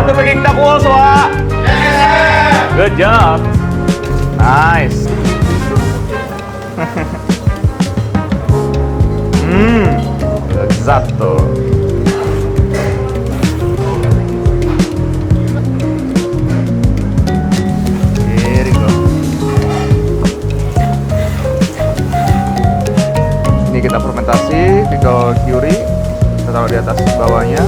to making tacos, Wak. Good job. Nice. Esatto. Here we go. Ini kita fermentasi pickle curry. Kita taruh di atas bawahnya.